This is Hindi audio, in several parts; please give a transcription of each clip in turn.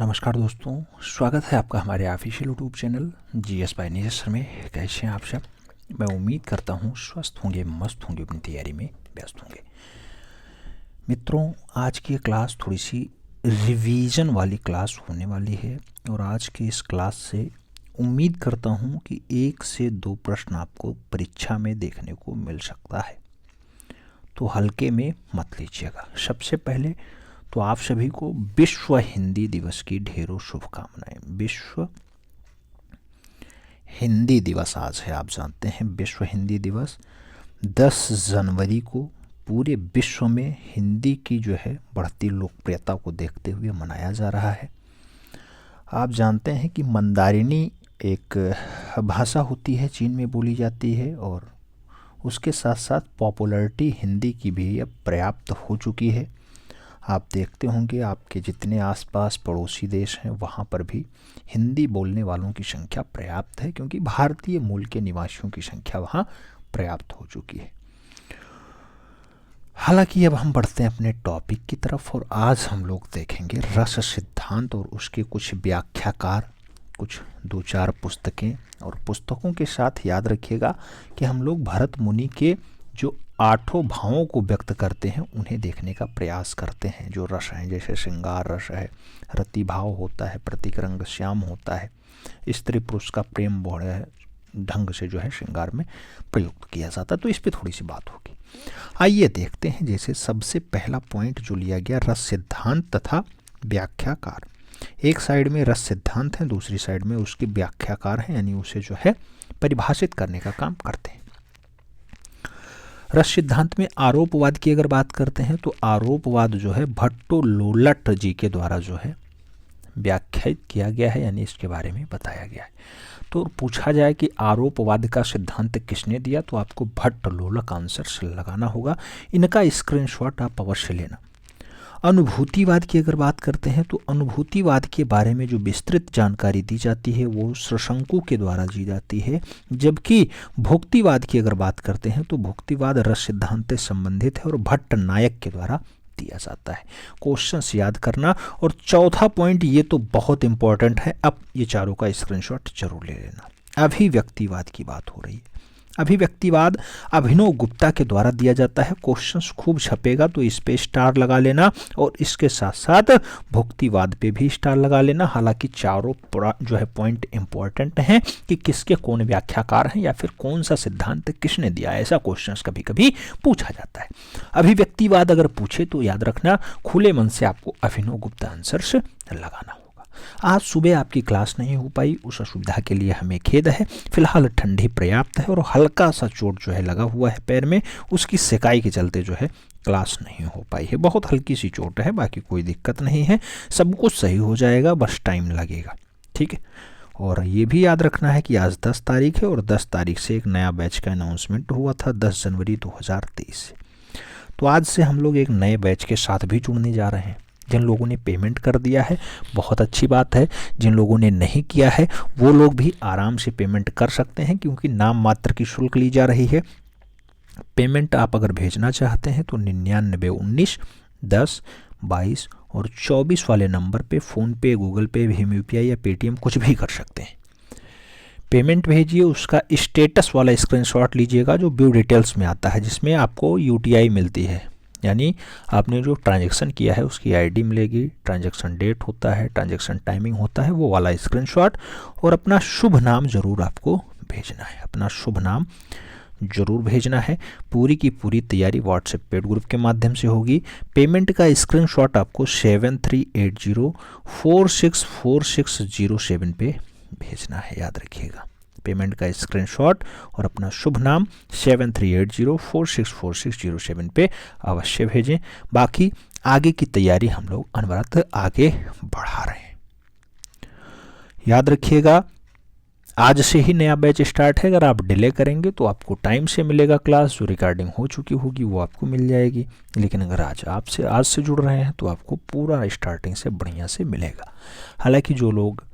नमस्कार दोस्तों, स्वागत है आपका हमारे official YouTube channel GS bye Neeraj sir में। कैसे हैं आप सब? मैं उम्मीद करता हूं स्वस्थ होंगे, मस्त होंगे, अपनी तैयारी में व्यस्त होंगे। मित्रों, आज की क्लास थोड़ी सी रिवीजन वाली क्लास होने वाली है और आज की इस क्लास से उम्मीद करता हूं कि 1 से 2 प्रश्न आपको परीक्षा में देखने को मिल सकता है, तो हल्के में मत लीजिएगा। सबसे पहले तो आप सभी को विश्व हिंदी दिवस की ढेरों शुभकामनाएं। विश्व हिंदी दिवस आज है, आप जानते हैं विश्व हिंदी दिवस 10 जनवरी को पूरे विश्व में हिंदी की जो है बढ़ती लोकप्रियता को देखते हुए मनाया जा रहा है। आप जानते हैं कि मंदारिनी एक भाषा होती है, चीन में बोली जाती है और उसके साथ साथ पॉपुलैरिटी हिंदी की भी अब पर्याप्त हो चुकी है। आप देखते होंगे आपके जितने आसपास पड़ोसी देश हैं वहाँ पर भी हिंदी बोलने वालों की संख्या पर्याप्त है, क्योंकि भारतीय मूल के निवासियों की संख्या वहाँ पर्याप्त हो चुकी है। हालांकि अब हम बढ़ते हैं अपने टॉपिक की तरफ और आज हम लोग देखेंगे रस सिद्धांत और उसके कुछ व्याख्याकार, कुछ 2-4 पुस्तकें, और पुस्तकों के साथ याद रखिएगा कि हम लोग भरत मुनि के जो 8 भावों को व्यक्त करते हैं उन्हें देखने का प्रयास करते हैं। जो रस हैं, जैसे श्रृंगार रस है, रति भाव होता है, प्रतीक रंग श्याम होता है, स्त्री पुरुष का प्रेम बड़े ढंग से जो है श्रृंगार में प्रयुक्त किया जाता है। तो इस पर थोड़ी सी बात होगी। आइए देखते हैं। जैसे सबसे पहला पॉइंट जो लिया गया, रस सिद्धांत तथा व्याख्याकार। एक साइड में रस सिद्धांत है, दूसरी साइड में उसके व्याख्याकार हैं, यानी उसे जो है परिभाषित करने का काम करते हैं। रस सिद्धांत में आरोपवाद की अगर बात करते हैं तो आरोपवाद जो है भट्टोलोलट जी के द्वारा जो है व्याख्यात किया गया है, यानी इसके बारे में बताया गया है। तो पूछा जाए कि आरोपवाद का सिद्धांत किसने दिया, तो आपको भट्टोलोलक आंसर से लगाना होगा। इनका स्क्रीनशॉट आप अवश्य लेना। अनुभूतिवाद की अगर बात करते हैं तो अनुभूतिवाद के बारे में जो विस्तृत जानकारी दी जाती है वो सशंकु के द्वारा दी जाती है, जबकि भुक्तिवाद की अगर बात करते हैं तो भुक्तिवाद रस सिद्धांत से संबंधित है और भट्ट नायक के द्वारा दिया जाता है। क्वेश्चंस याद करना। और चौथा पॉइंट, ये तो बहुत इंपॉर्टेंट है, अब ये चारों का स्क्रीनशॉट जरूर ले लेना। अभिव्यक्तिवाद की बात हो रही है। अभिव्यक्तिवाद अभिनव गुप्ता के द्वारा दिया जाता है। क्वेश्चंस खूब छपेगा तो इस पे स्टार लगा लेना और इसके साथ साथ भुक्तिवाद पे भी स्टार लगा लेना। हालांकि चारों जो है पॉइंट इंपॉर्टेंट हैं कि किसके कौन व्याख्याकार हैं या फिर कौन सा सिद्धांत किसने दिया है, ऐसा क्वेश्चंस कभी कभी पूछा जाता है। अभिव्यक्तिवाद अगर पूछे तो याद रखना खुले मन से आपको अभिनव गुप्ता आंसर्स लगाना। आज सुबह आपकी क्लास नहीं हो पाई, उस असुविधा के लिए हमें खेद है। फिलहाल ठंडी पर्याप्त है और हल्का सा चोट जो है लगा हुआ है पैर में, उसकी सिकाई के चलते जो है क्लास नहीं हो पाई है। बहुत हल्की सी चोट है, बाकी कोई दिक्कत नहीं है, सब कुछ सही हो जाएगा, बस टाइम लगेगा, ठीक है। और ये भी याद रखना है कि आज 10 तारीख है और 10 तारीख से एक नया बैच का अनाउंसमेंट हुआ था 10 जनवरी 2023 से। तो आज से हम लोग एक नए बैच के साथ भी जुड़ने जा रहे हैं। जिन लोगों ने पेमेंट कर दिया है बहुत अच्छी बात है, जिन लोगों ने नहीं किया है वो लोग भी आराम से पेमेंट कर सकते हैं, क्योंकि नाम मात्र की शुल्क ली जा रही है। पेमेंट आप अगर भेजना चाहते हैं तो 9919 10 22 और 24 वाले नंबर पे फ़ोन पे, गूगल पे, भीम UPI या पेटीएम कुछ भी कर सकते हैं। पेमेंट भेजिए, उसका स्टेटस वाला स्क्रीनशॉट लीजिएगा जो व्यू डिटेल्स में आता है, जिसमें आपको UTI मिलती है, यानी आपने जो ट्रांजैक्शन किया है उसकी ID मिलेगी, ट्रांजैक्शन डेट होता है, ट्रांजैक्शन टाइमिंग होता है, वो वाला स्क्रीनशॉट। और अपना शुभ नाम ज़रूर आपको भेजना है, अपना शुभ नाम ज़रूर भेजना है। पूरी की पूरी तैयारी व्हाट्सएप पेड ग्रुप के माध्यम से होगी। पेमेंट का स्क्रीनशॉट आपको 7380464607 पे भेजना है, याद रखिएगा। पेमेंट का स्क्रीनशॉट और अपना शुभ नाम 7380464607 पे अवश्य भेजें। बाकी आगे की तैयारी हम लोग अनवरत आगे बढ़ा रहे हैं। याद रखिएगा आज से ही नया बैच स्टार्ट है। अगर आप डिले करेंगे तो आपको टाइम से मिलेगा क्लास, जो रिकॉर्डिंग हो चुकी होगी वो आपको मिल जाएगी। लेकिन अगर आज से जुड़ रहे हैं तो आपको पूरा स्टार्टिंग से बढ़िया से मिलेगा। हालांकि जो लोग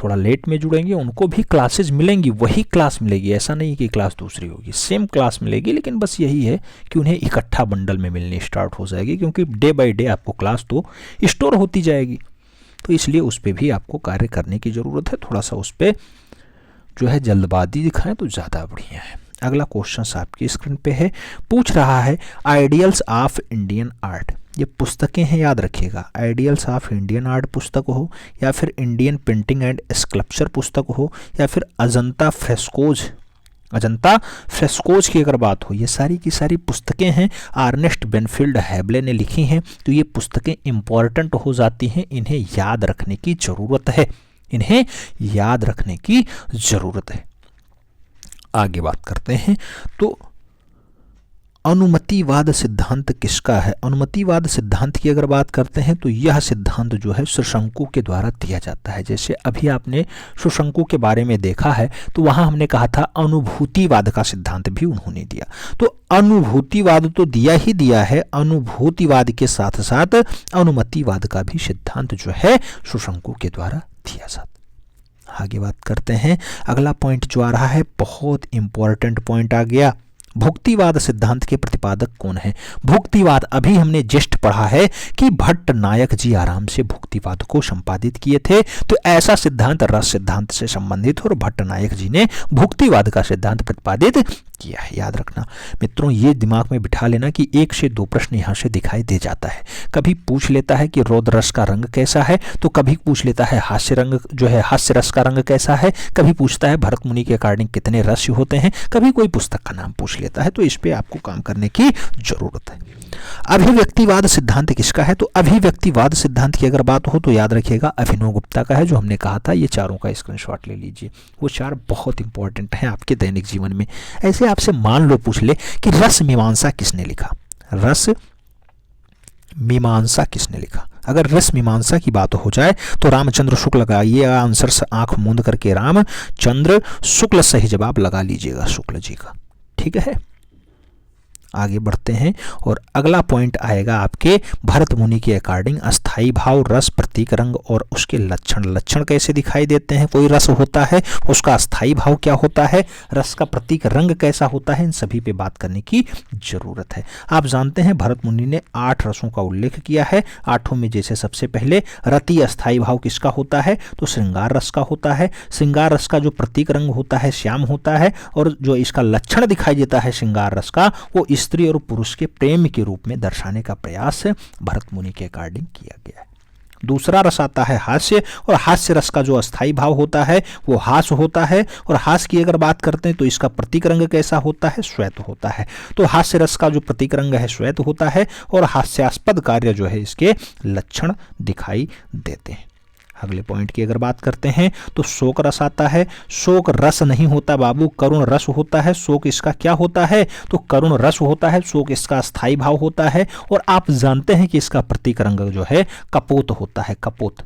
थोड़ा लेट में जुड़ेंगे उनको भी क्लासेज मिलेंगी, वही क्लास मिलेगी, ऐसा नहीं कि क्लास दूसरी होगी, सेम क्लास मिलेगी। लेकिन बस यही है कि उन्हें इकट्ठा बंडल में मिलनी स्टार्ट हो जाएगी, क्योंकि डे बाय डे आपको क्लास तो स्टोर होती जाएगी। तो इसलिए उस पर भी आपको कार्य करने की ज़रूरत है। थोड़ा सा उस पर जो है जल्दबाजी दिखाएं तो ज़्यादा बढ़िया है। अगला क्वेश्चन आपकी स्क्रीन पे है, पूछ रहा है आइडियल्स ऑफ इंडियन आर्ट। ये पुस्तकें हैं, याद रखिएगा। आइडियल्स ऑफ इंडियन आर्ट पुस्तक हो, या फिर इंडियन पेंटिंग एंड स्कल्पचर पुस्तक हो, या फिर अजंता फ्रेस्कोज की अगर बात हो, ये सारी की सारी पुस्तकें हैं अर्नेस्ट बेनफील्ड हैबले ने लिखी हैं। तो ये पुस्तकें इंपॉर्टेंट हो जाती हैं, इन्हें याद रखने की ज़रूरत है, इन्हें याद रखने की ज़रूरत है। आगे बात करते हैं, तो अनुमतिवाद सिद्धांत किसका है? अनुमतिवाद सिद्धांत की अगर बात करते हैं तो यह सिद्धांत जो है सुशंकु के द्वारा दिया जाता है। जैसे अभी आपने सुशंकु के बारे में देखा है, तो वहां हमने कहा था अनुभूतिवाद का सिद्धांत भी उन्होंने दिया। तो अनुभूतिवाद तो दिया ही दिया है, अनुभूतिवाद के साथ साथ अनुमतिवाद का भी सिद्धांत जो है सुशंकु के द्वारा दिया जाता है। आगे बात करते हैं, अगला पॉइंट जो आ रहा है बहुत इंपॉर्टेंट पॉइंट आ गया। भुक्तिवाद सिद्धांत के प्रतिपादक कौन है? भुक्तिवाद अभी हमने जस्ट पढ़ा है कि भट्ट नायक जी आराम से भुक्तिवाद को संपादित किए थे। तो ऐसा सिद्धांत रस सिद्धांत से संबंधित और भट्ट नायक जी ने भुक्तिवाद का सिद्धांत प्रतिपादित किया है। याद रखना मित्रों, ये दिमाग में बिठा लेना कि 1 से 2 प्रश्न यहाँ से दिखाई दे जाता है। कभी पूछ लेता है कि रौद्र रस का रंग कैसा है, तो कभी पूछ लेता है हास्य रंग जो है हास्य रस का रंग कैसा है, कभी पूछता है भरत मुनि के अकॉर्डिंग कितने रस होते हैं, कभी कोई पुस्तक का नाम पूछ लेता है। तो इस पे आपको काम करने की जरूरत है। अभिव्यक्तिवाद सिद्धांत किसका है? तो अभिव्यक्तिवाद सिद्धांत की अगर बात हो तो याद रखिएगा अभिनव गुप्ता का है, जो हमने कहा था। ये चारों का स्क्रीनशॉट ले लीजिए, वो 4 बहुत इंपॉर्टेंट हैं आपके दैनिक जीवन में। ऐसे आपसे मान लो पूछ ले कि रस मीमांसा किसने लिखा? रस मीमांसा किसने लिखा? अगर रस मीमांसा की बात हो जाए तो रामचंद्र शुक्ल लगाइएगा आंसर से, आंख मूंद करके रामचंद्र शुक्ल सही जवाब लगा लीजिएगा, शुक्ल जी का। ठीक है, आगे बढ़ते हैं और अगला पॉइंट आएगा आपके भरत मुनि के अकॉर्डिंग अस्थाई भाव, रस, प्रतीक, रंग और उसके लक्षण। लक्षण कैसे दिखाई देते हैं? कोई रस होता है, उसका अस्थाई भाव क्या होता है, रस का प्रतीक रंग कैसा होता है, इन सभी पे बात करने की जरूरत है। आप जानते हैं भरत मुनि ने 8 रसों का उल्लेख किया है। 8 में जैसे सबसे पहले रति अस्थाई भाव किसका होता है? तो श्रृंगार रस का होता है। श्रृंगार रस का जो प्रतीक रंग होता है श्याम होता है, और जो इसका लक्षण दिखाई देता है श्रृंगार रस का, वो स्त्री और पुरुष के प्रेम के रूप में दर्शाने का प्रयास भरत मुनि के अकॉर्डिंग किया गया है। दूसरा रस आता है हास्य, और हास्य रस का जो अस्थाई भाव होता है वो हास होता है। और हास की अगर बात करते हैं तो इसका प्रतीक रंग कैसा होता है? श्वेत होता है। तो हास्य रस का जो प्रतीक रंग है श्वेत होता है, और हास्यास्पद कार्य जो है इसके लक्षण दिखाई देते हैं। अगले पॉइंट की अगर बात करते हैं तो शोक रस आता है। शोक रस नहीं होता बाबू, करुण रस होता है। शोक इसका क्या होता है? तो करुण रस होता है। शोक इसका स्थायी भाव होता है, और आप जानते हैं कि इसका प्रतीक रंग जो है कपोत होता है, कपोत।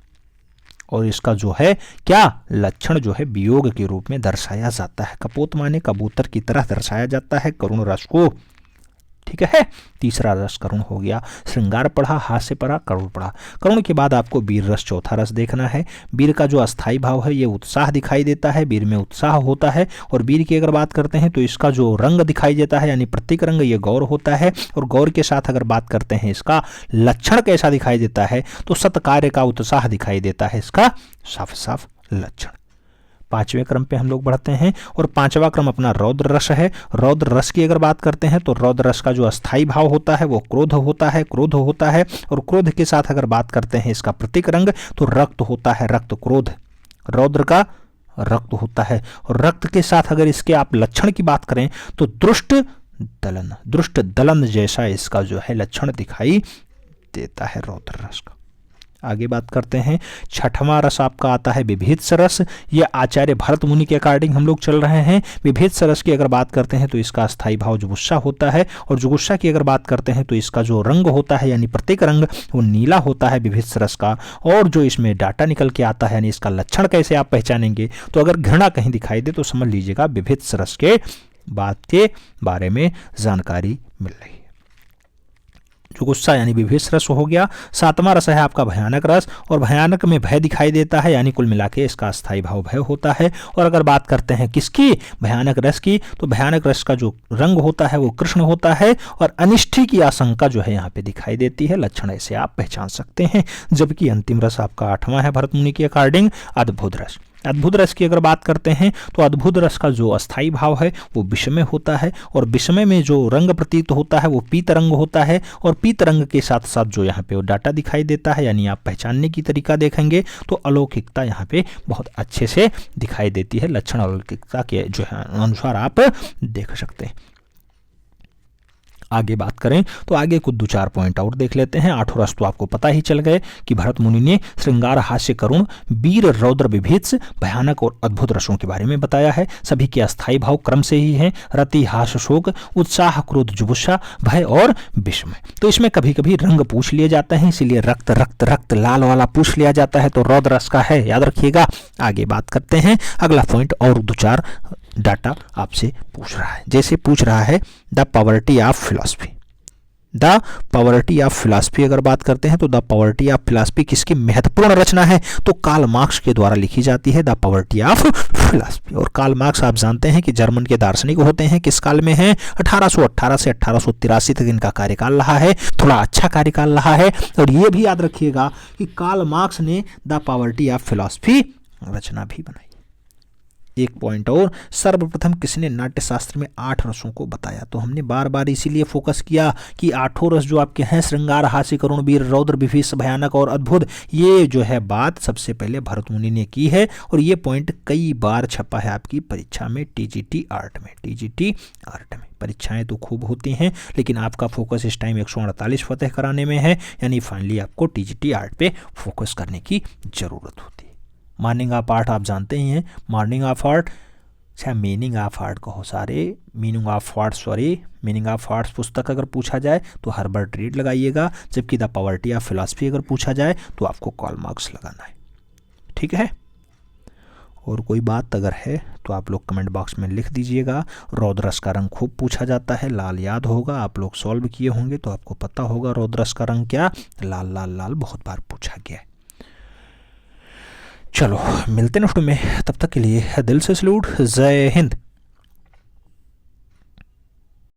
और इसका जो है क्या लक्षण जो है वियोग के रूप में दर्शाया जाता है। कपोत माने कबूतर की तरह दर्शाया जाता है करुण रस को। ठीक है, तीसरा रस करुण हो गया। श्रृंगार पढ़ा, हास्य पढ़ा, करुण पढ़ा। करुण के बाद आपको वीर रस, चौथा रस देखना है। वीर का जो अस्थाई भाव है ये उत्साह दिखाई देता है, वीर में उत्साह होता है। और वीर की अगर बात करते हैं तो इसका जो रंग दिखाई देता है यानी प्रतीक रंग ये गौर होता है। और गौर के साथ अगर बात करते हैं इसका लक्षण कैसा दिखाई देता है, तो सत्कार्य का उत्साह दिखाई देता है इसका साफ साफ लक्षण। 5वें क्रम पे हम लोग बढ़ते हैं, और 5वां क्रम अपना रौद्र रस है। रौद्र रस की अगर बात करते हैं तो रौद्र रस का जो अस्थाई भाव होता है वो क्रोध होता है, क्रोध होता है। और क्रोध के साथ अगर बात करते हैं इसका प्रतीक रंग तो रक्त होता है, रक्त क्रोध। रौद्र का रक्त होता है। और रक्त के साथ अगर इसके आप लक्षण की बात करें तो दुष्ट दलन, दुष्ट दलन जैसा इसका जो है लक्षण दिखाई देता है रौद्र रस का। आगे बात करते हैं, 6वां रस आपका आता है विभेद रस। ये आचार्य भरत मुनि के अकॉर्डिंग हम लोग चल रहे हैं। विभेद रस की अगर बात करते हैं तो इसका अस्थाई भाव जुगुस्सा होता है। और जुगुस्सा की अगर बात करते हैं तो इसका जो रंग होता है यानी प्रतीक रंग वो नीला होता है विभेद रस का। और जो इसमें डाटा निकल के आता है यानी इसका लक्षण कैसे आप पहचानेंगे, तो अगर घृणा कहीं दिखाई दे तो समझ लीजिएगा विभेद रस के बात के बारे में जानकारी मिल रही है। जो गुस्सा यानी विभेष रस हो गया। 7वां रस है आपका भयानक रस, और भयानक में भय दिखाई देता है, यानी कुल मिला के इसका अस्थायी भाव भय होता है। और अगर बात करते हैं किसकी, भयानक रस की, तो भयानक रस का जो रंग होता है वो कृष्ण होता है, और अनिष्टि की आशंका जो है यहाँ पे दिखाई देती है। लक्षण ऐसे आप पहचान सकते हैं। जबकि अंतिम रस आपका 8वां है भरत मुनि के अकॉर्डिंग, अद्भुत रस। अद्भुत रस की अगर बात करते हैं तो अद्भुत रस का जो अस्थायी भाव है वो विषमय होता है, और विषमय में जो रंग प्रतीत होता है वो पीत रंग होता है, और पीत रंग के साथ साथ जो यहाँ पे वो डाटा दिखाई देता है, यानी आप पहचानने की तरीका देखेंगे तो अलौकिकता यहाँ पे बहुत अच्छे से दिखाई देती है। लक्षण अलौकिकता के जो है अनुसार आप देख सकते हैं। आगे बात करें तो आगे कुछ 2-4 पॉइंट और देख लेते हैं। 8 रस तो आपको पता ही चल गए कि भरत मुनि ने श्रृंगार, हास्य, करुण, वीर, रौद्र, विभीत्स, भयानक और अद्भुत रसों के बारे में बताया है। सभी के अस्थायी भाव क्रम से ही हैं, रति, हास, शोक, उत्साह, क्रोध, जुगुस्सा, भय और विषमय। तो इसमें कभी कभी रंग पूछ लिए जाते हैं, इसीलिए रक्त रक्त रक्त लाल वाला पूछ लिया जाता है, तो रौद्र रस का है, याद रखिएगा। आगे बात करते हैं, अगला पॉइंट और 2-4 डाटा आपसे पूछ रहा है। जैसे पूछ रहा है the poverty of philosophy. The poverty of philosophy अगर बात करते हैं तो द पॉवर्टी ऑफ फिलॉसफी किसकी महत्वपूर्ण रचना है, तो कार्ल मार्क्स के द्वारा लिखी जाती है द पॉवर्टी ऑफ फिलॉसफी। और कार्ल मार्क्स आप जानते हैं कि जर्मन के दार्शनिक होते हैं, किस काल में हैं, 1818 से 1883 तक इनका कार्यकाल रहा है, थोड़ा अच्छा कार्यकाल रहा है। और ये भी याद रखिएगा कि कार्ल मार्क्स ने द पॉवर्टी ऑफ फिलॉसफी रचना भी बनाई। एक पॉइंट और, सर्वप्रथम किसने नाट्यशास्त्र में 8 रसों को बताया, तो हमने बार बार इसीलिए फोकस किया कि 8 रस जो आपके हैं, श्रृंगार, हास्य, करुण, वीर, रौद्र, विभीष, भयानक और अद्भुत, ये जो है बात सबसे पहले भरत मुनि ने की है। और ये पॉइंट कई बार छपा है आपकी परीक्षा में, टीजीटी आर्ट में। टीजीटी आर्ट में परीक्षाएं तो खूब होती हैं, लेकिन आपका फोकस इस टाइम 148 फतेह कराने में है, यानी फाइनली आपको टीजीटी आर्ट पे फोकस करने की जरूरत होती है। मॉर्निंग ऑफ आर्ट आप जानते ही हैं, मॉर्निंग ऑफ आर्ट चाहे मीनिंग ऑफ आर्ट कहो, सारे meaning of art meaning of arts पुस्तक अगर पूछा जाए तो हर्बर्ट रीड लगाइएगा, जबकि द पॉवर्टी ऑफ फिलॉसफी अगर पूछा जाए तो आपको कार्ल मार्क्स लगाना है। ठीक है, और कोई बात अगर है तो आप लोग कमेंट बॉक्स में लिख दीजिएगा। रौद्रस का रंग खूब पूछा जाता है, लाल याद होगा, आप लोग सॉल्व किए होंगे तो आपको पता होगा रौद्रस का रंग क्या, लाल लाल लाल बहुत बार पूछा गया है। चलो मिलते हैं नेक्स्ट में, तब तक के लिए दिल से सैल्यूट, जय हिंद।